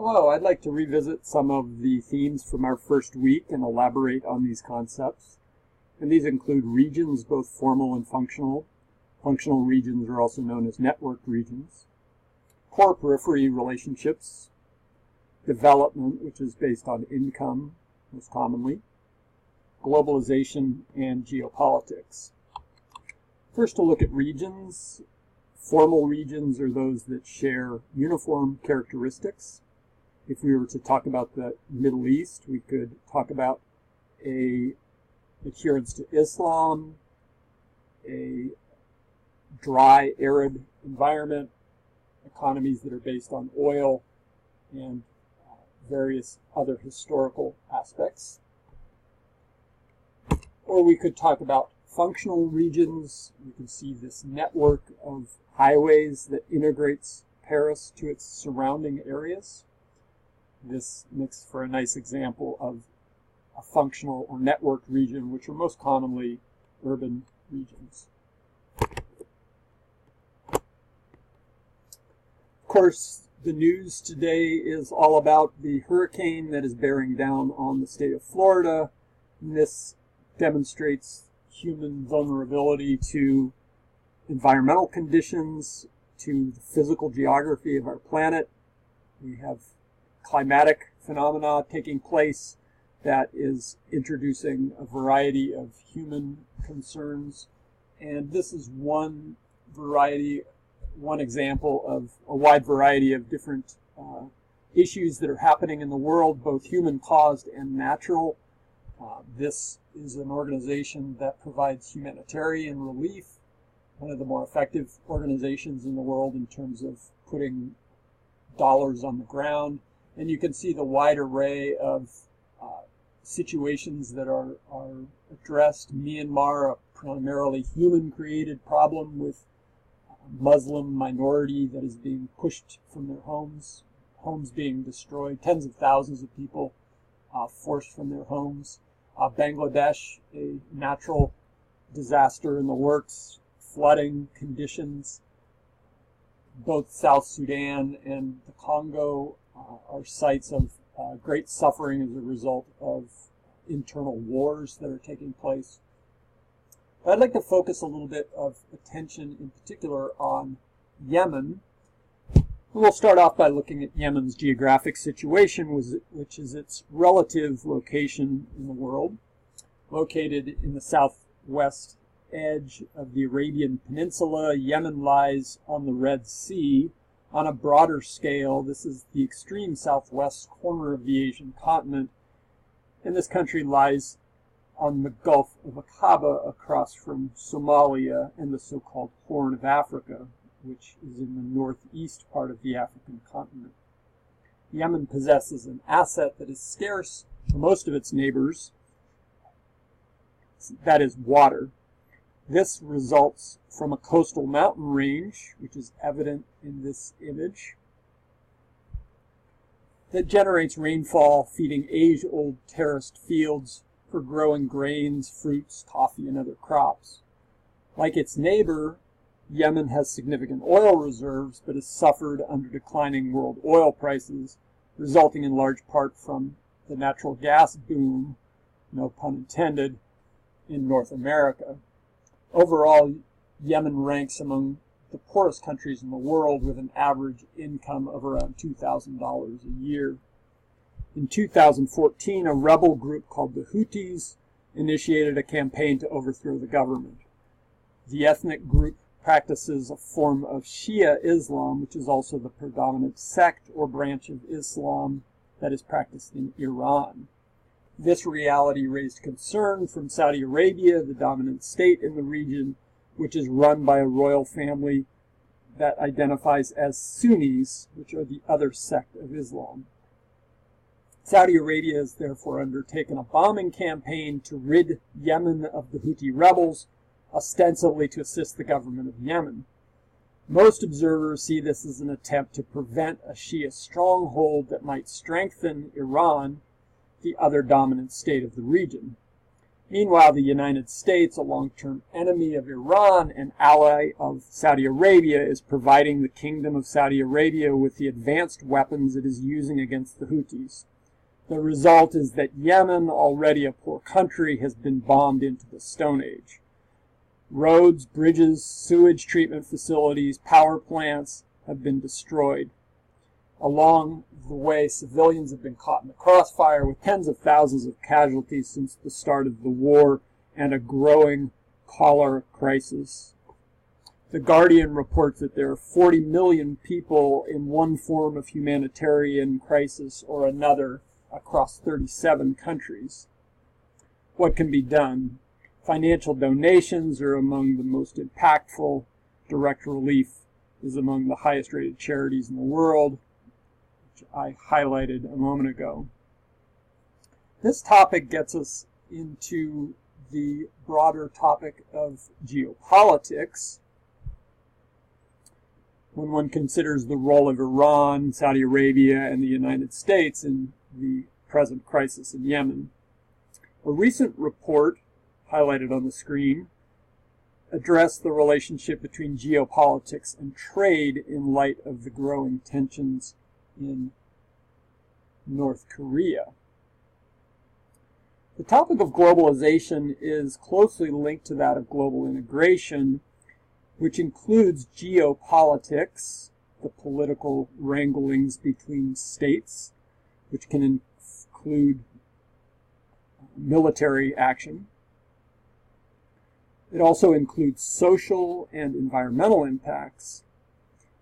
Hello, I'd like to revisit some of the themes from our first week and elaborate on these concepts. And these include regions, both formal and functional. Functional regions are also known as networked regions. Core-periphery relationships. Development, which is based on income, most commonly. Globalization and geopolitics. First, to look at regions. Formal regions are those that share uniform characteristics. If we were to talk about the Middle East, we could talk about a adherence to Islam, a dry, arid environment, economies that are based on oil, and various other historical aspects. Or we could talk about functional regions. You can see this network of highways that integrates Paris to its surrounding areas. This makes for a nice example of a functional or networked region, which are most commonly urban regions. Of course, the news today is all about the hurricane that is bearing down on the state of Florida. And this demonstrates human vulnerability to environmental conditions, to the physical geography of our planet. We have climatic phenomena taking place that is introducing a variety of human concerns. And this is one example of a wide variety of different issues that are happening in the world, both human-caused and natural. This is an organization that provides humanitarian relief, one of the more effective organizations in the world in terms of putting dollars on the ground. And you can see the wide array of situations that are addressed. Myanmar, a primarily human-created problem with a Muslim minority that is being pushed from their homes being destroyed, tens of thousands of people forced from their homes. Bangladesh, a natural disaster in the works, flooding conditions. Both South Sudan and the Congo are sites of great suffering as a result of internal wars that are taking place. But I'd like to focus a little bit of attention in particular on Yemen. We'll start off by looking at Yemen's geographic situation, which is its relative location in the world. Located in the southwest edge of the Arabian Peninsula, Yemen lies on the Red Sea. On a broader scale, this is the extreme southwest corner of the Asian continent, and this country lies on the Gulf of Aqaba across from Somalia and the so-called Horn of Africa, which is in the northeast part of the African continent. Yemen possesses an asset that is scarce to most of its neighbors, that is water. This results from a coastal mountain range, which is evident in this image, that generates rainfall, feeding age-old terraced fields for growing grains, fruits, coffee, and other crops. Like its neighbor, Yemen has significant oil reserves, but has suffered under declining world oil prices, resulting in large part from the natural gas boom, no pun intended, in North America. Overall, Yemen ranks among the poorest countries in the world with an average income of around $2,000 a year. In 2014, a rebel group called the Houthis initiated a campaign to overthrow the government. The ethnic group practices a form of Shia Islam, which is also the predominant sect or branch of Islam that is practiced in Iran. This reality raised concern from Saudi Arabia, the dominant state in the region, which is run by a royal family that identifies as Sunnis, which are the other sect of Islam. Saudi Arabia has therefore undertaken a bombing campaign to rid Yemen of the Houthi rebels, ostensibly to assist the government of Yemen. Most observers see this as an attempt to prevent a Shia stronghold that might strengthen Iran, the other dominant state of the region. Meanwhile, the United States, a long-term enemy of Iran and ally of Saudi Arabia, is providing the Kingdom of Saudi Arabia with the advanced weapons it is using against the Houthis. The result is that Yemen, already a poor country, has been bombed into the Stone Age. Roads, bridges, sewage treatment facilities, power plants have been destroyed. Along the way, civilians have been caught in the crossfire, with tens of thousands of casualties since the start of the war and a growing cholera crisis. The Guardian reports that there are 40 million people in one form of humanitarian crisis or another across 37 countries. What can be done? Financial donations are among the most impactful. Direct relief is among the highest rated charities in the world, which I highlighted a moment ago. This topic gets us into the broader topic of geopolitics. When one considers the role of Iran, Saudi Arabia, and the United States in the present crisis in Yemen. A recent report, highlighted on the screen, addressed the relationship between geopolitics and trade in light of the growing tensions in North Korea. The topic of globalization is closely linked to that of global integration, which includes geopolitics, the political wranglings between states, which can include military action. It also includes social and environmental impacts.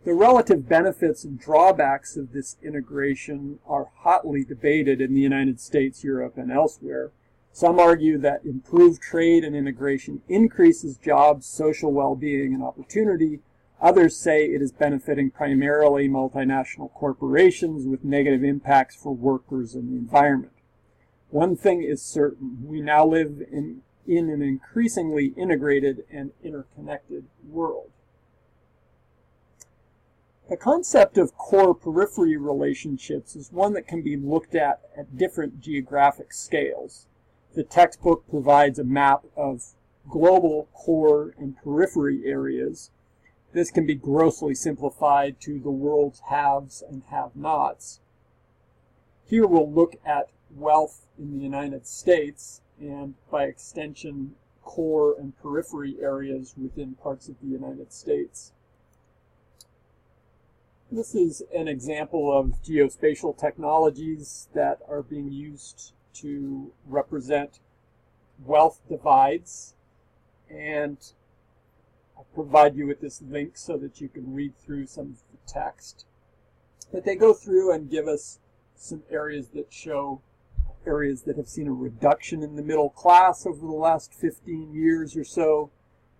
The relative benefits and drawbacks of this integration are hotly debated in the United States, Europe, and elsewhere. Some argue that improved trade and integration increases jobs, social well-being, and opportunity. Others say it is benefiting primarily multinational corporations with negative impacts for workers and the environment. One thing is certain: we now live in an increasingly integrated and interconnected world. The concept of core-periphery relationships is one that can be looked at different geographic scales. The textbook provides a map of global core and periphery areas. This can be grossly simplified to the world's haves and have-nots. Here we'll look at wealth in the United States and, by extension, core and periphery areas within parts of the United States. This is an example of geospatial technologies that are being used to represent wealth divides, and I'll provide you with this link so that you can read through some of the text. But they go through and give us some areas that show areas that have seen a reduction in the middle class over the last 15 years or so,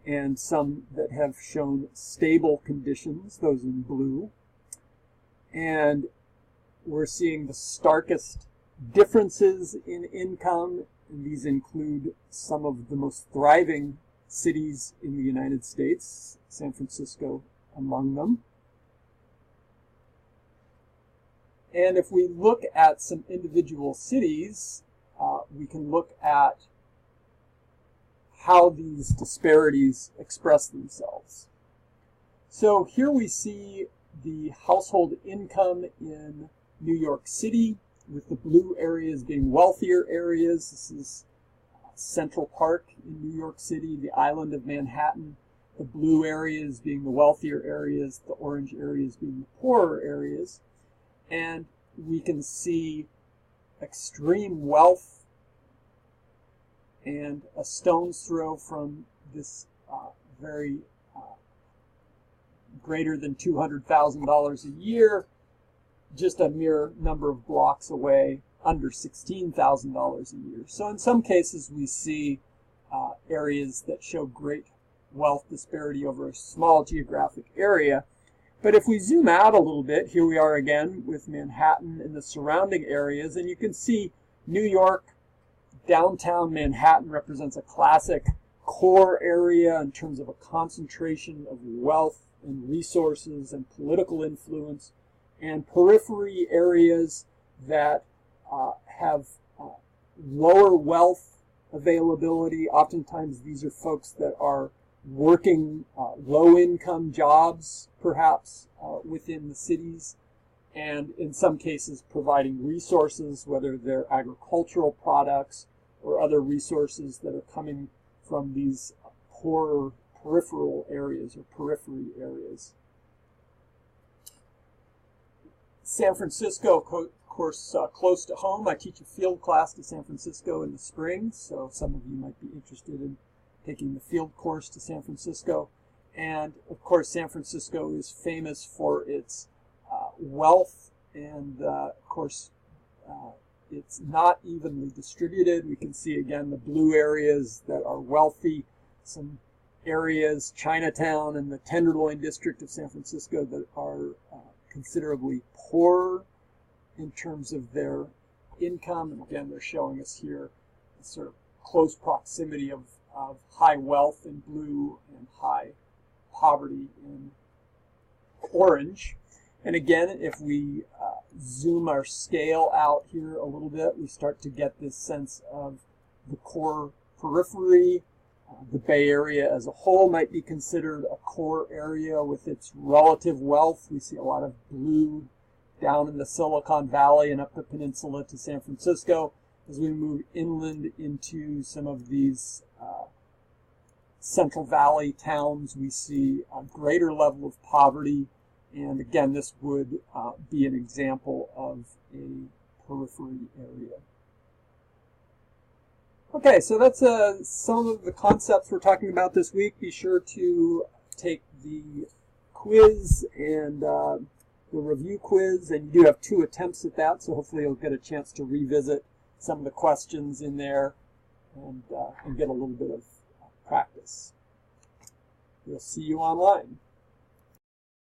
and some that have shown stable conditions, those in blue. And we're seeing the starkest differences in income, and these include some of the most thriving cities in the United States, San Francisco among them. And if we look at some individual cities, we can look at how these disparities express themselves. So here we see the household income in New York City, with the blue areas being wealthier areas. This is Central Park in New York City, the island of Manhattan. The blue areas being the wealthier areas, the orange areas being the poorer areas. And we can see extreme wealth, and a stone's throw from this very greater than $200,000 a year, just a mere number of blocks away, under $16,000 a year. So in some cases we see areas that show great wealth disparity over a small geographic area. But if we zoom out a little bit, here we are again with Manhattan and the surrounding areas, and you can see New York, downtown Manhattan represents a classic core area in terms of a concentration of wealth and resources and political influence, and periphery areas that have lower wealth availability. Oftentimes these are folks that are working low-income jobs, perhaps, within the cities, and in some cases providing resources, whether they're agricultural products or other resources that are coming from these poorer peripheral areas or periphery areas. San Francisco, of course, close to home. I teach a field class to San Francisco in the spring, so some of you might be interested in taking the field course to San Francisco. And of course, San Francisco is famous for its wealth, and of course, it's not evenly distributed. We can see again the blue areas that are wealthy, some areas, Chinatown and the Tenderloin district of San Francisco, that are considerably poorer in terms of their income. And again, they're showing us here a sort of close proximity of high wealth in blue and high poverty in orange. And again, if we zoom our scale out here a little bit, we start to get this sense of the core periphery. The Bay Area as a whole might be considered a core area with its relative wealth. We see a lot of blue down in the Silicon Valley and up the peninsula to San Francisco. As we move inland into some of these Central Valley towns, we see a greater level of poverty. And again, this would be an example of a periphery area. Okay, so that's some of the concepts we're talking about this week. Be sure to take the quiz and the review quiz, and you do have 2 attempts at that, so hopefully you'll get a chance to revisit some of the questions in there and get a little bit of practice. We'll see you online.